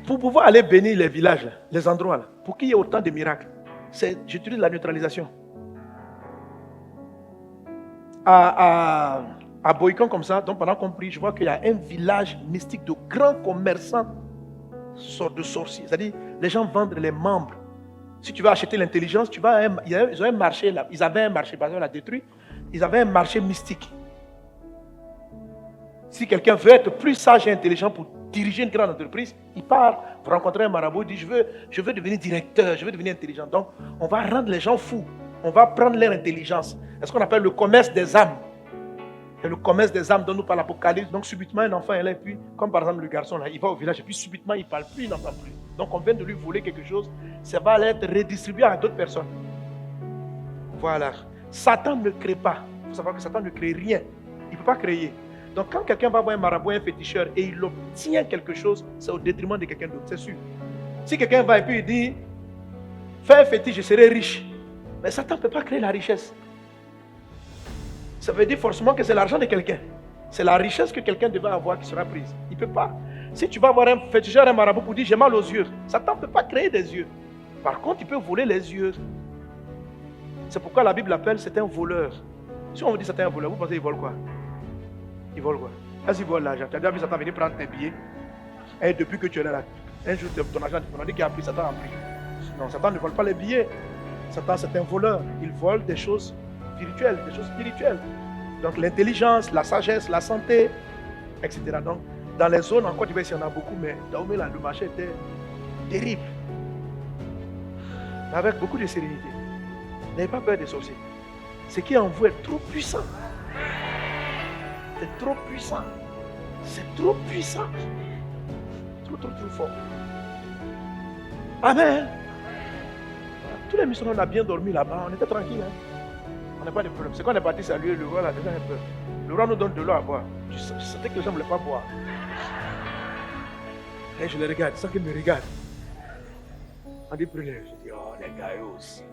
Pour pouvoir aller bénir les villages, là, les endroits, là, pour qu'il y ait autant de miracles, j'utilise la neutralisation. À Boycon comme ça, donc pendant qu'on prie, je vois qu'il y a un village mystique de grands commerçants de sorciers. C'est-à-dire, les gens vendent les membres. Si tu veux acheter l'intelligence, ils ont un marché là. Ils avaient un marché, parce qu'on l'a détruit. Ils avaient un marché mystique. Si quelqu'un veut être plus sage et intelligent pour diriger une grande entreprise, il part pour rencontrer un marabout, il dit je veux devenir directeur, je veux devenir intelligent. Donc, on va rendre les gens fous. On va prendre leur intelligence. C'est ce qu'on appelle le commerce des âmes. C'est le commerce des âmes dont nous parle l'Apocalypse. Donc, subitement, un enfant est là, et puis, comme par exemple le garçon, là, il va au village, et puis subitement, il ne parle plus, il n'entend plus. Donc, on vient de lui voler quelque chose, ça va être redistribué à d'autres personnes. Voilà. Satan ne crée pas. Il faut savoir que Satan ne crée rien. Il ne peut pas créer. Donc, quand quelqu'un va voir un marabout, un féticheur, et il obtient quelque chose, c'est au détriment de quelqu'un d'autre, c'est sûr. Si quelqu'un va et puis il dit, fais un fétiche, je serai riche. Mais Satan ne peut pas créer la richesse. Ça veut dire forcément que c'est l'argent de quelqu'un. C'est la richesse que quelqu'un devait avoir qui sera prise. Il ne peut pas. Si tu vas voir un féticheur, un marabout pour dire j'ai mal aux yeux, Satan ne peut pas créer des yeux. Par contre, il peut voler les yeux. C'est pourquoi la Bible l'appelle c'est un voleur. Si on vous dit c'est un voleur, vous pensez qu'il vole quoi? Il vole quoi? Est-ce qu'il vole l'argent? Tu as déjà vu Satan venir prendre tes billets? Et depuis que tu es là, un jour ton argent, on a dit qu'il a pris, Satan a pris. Non, Satan ne vole pas les billets. Satan c'est un voleur. Il vole des choses virtuelles, des choses spirituelles. Donc l'intelligence, la sagesse, la santé, etc. Donc dans les zones en Côte d'Ivoire, il y en a beaucoup, mais Dahomey, là, le marché était terrible. Mais avec beaucoup de sérénité. N'ayez pas peur des sorciers. Ce qui est en vous est trop puissant. C'est trop puissant. C'est trop puissant. Trop fort. Amen. Tous les missionnaires, on a bien dormi là-bas. On était tranquille. Hein? On n'a pas de problème. C'est quand on est parti saluer le roi, là, déjà un peu. Le roi nous donne de l'eau à boire. Je sentais que les gens ne voulaient pas boire. Et je les regarde, sans qu'ils me regardent. On dit prenez. Je dis, oh les gars aussi.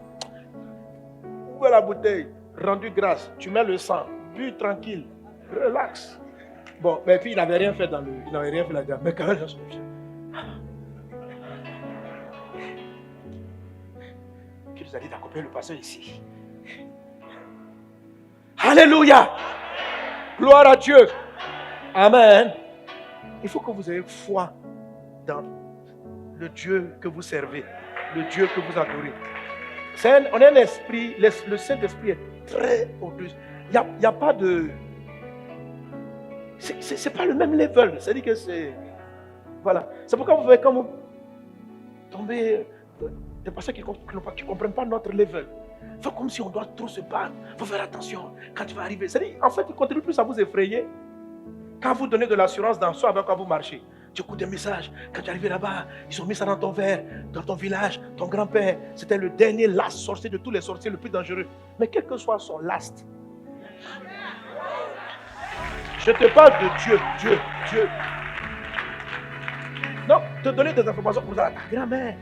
Où est la bouteille? Rendu grâce. Tu mets le sang. Bu tranquille. Relax. Bon, mais puis il n'avait rien fait il n'avait rien fait là-dedans. Mais quand même, je suis qui nous a dit d'accompagner le pasteur ici? Alléluia! Gloire à Dieu! Amen! Il faut que vous ayez foi dans le Dieu que vous servez, le Dieu que vous adorez. On est un esprit, le Saint-Esprit est très au-dessus. Il n'y a pas de... C'est pas le même level. C'est-à-dire que c'est... Voilà. C'est pourquoi vous voyez quand vous tombez... Des personnes qui ne comprennent pas notre level. Fait comme si on doit trop se battre. Il faut faire attention quand tu vas arriver. C'est-à-dire, en fait, il continue plus à vous effrayer qu'à vous donner de l'assurance dans soi avec quand vous marchez. Tu écoutes des messages. Quand tu es arrivé là-bas, ils ont mis ça dans ton verre, dans ton village. Ton grand-père, c'était le dernier last sorcier de tous les sorciers, le plus dangereux. Mais quel que soit son last, je te parle de Dieu. Non, te donner des informations pour ça. Ta grand-mère.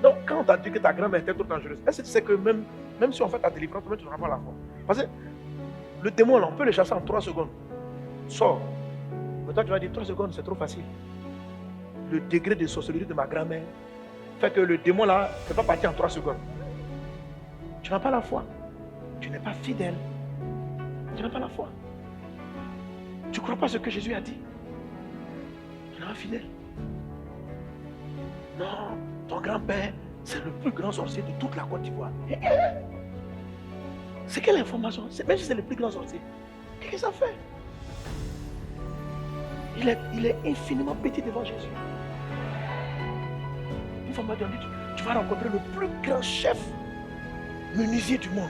Donc, quand on t'a dit que ta grand-mère était trop dangereuse, est-ce que tu sais que même si on fait ta délivrance, tu n'auras pas la foi? Parce que le démon, là, on peut le chasser en 3 secondes. Sors. Mais toi, tu vas dire 3 secondes, c'est trop facile. Le degré de sorcellerie de ma grand-mère fait que le démon, là, ne peut pas partir en 3 secondes. Tu n'as pas la foi. Tu n'es pas fidèle. Tu n'as pas la foi. Tu ne crois pas ce que Jésus a dit. Tu n'es pas fidèle. Non, ton grand-père, c'est le plus grand sorcier de toute la Côte d'Ivoire. C'est quelle information? Même si c'est le plus grand sorcier, qu'est-ce que ça fait? Il est infiniment petit devant Jésus. Une fois, m'a dit, tu vas rencontrer le plus grand chef menuisier du monde,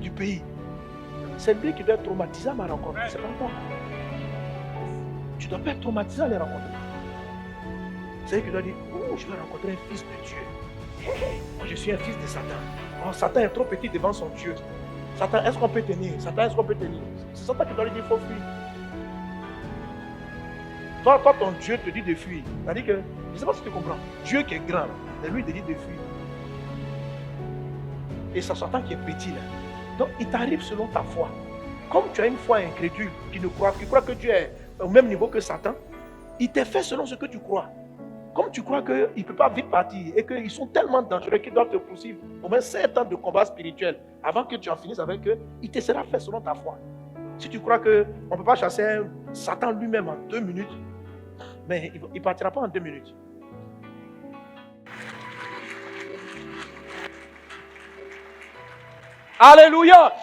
du pays. C'est lui qui doit être traumatisé à ma rencontre, c'est pas moi. Tu ne dois pas être traumatisé à les rencontrer. C'est lui qui doit dire, oh, je vais rencontrer un fils de Dieu. Moi, je suis un fils de Satan. Oh, Satan est trop petit devant son Dieu. Satan, est-ce qu'on peut tenir? Satan, est-ce qu'on peut tenir? C'est Satan qui doit lui dire, il faut fuir. Toi, ton Dieu te dit de fuir. C'est-à-dire que, je ne sais pas si tu comprends. Dieu qui est grand, c'est lui qui te dit de fuir. Et c'est Satan qui est petit là. Donc, il t'arrive selon ta foi. Comme tu as une foi incrédule, qui croit que Dieu est au même niveau que Satan, il t'est fait selon ce que tu crois. Comme Comme tu crois qu'il ne peut pas vite partir et qu'ils sont tellement dangereux qu'ils doivent te poursuivre au moins 7 ans de combat spirituel avant que tu en finisses avec eux, il te sera fait selon ta foi. Si tu crois qu'on ne peut pas chasser Satan lui-même en 2 minutes, mais il ne partira pas en 2 minutes. Alléluia!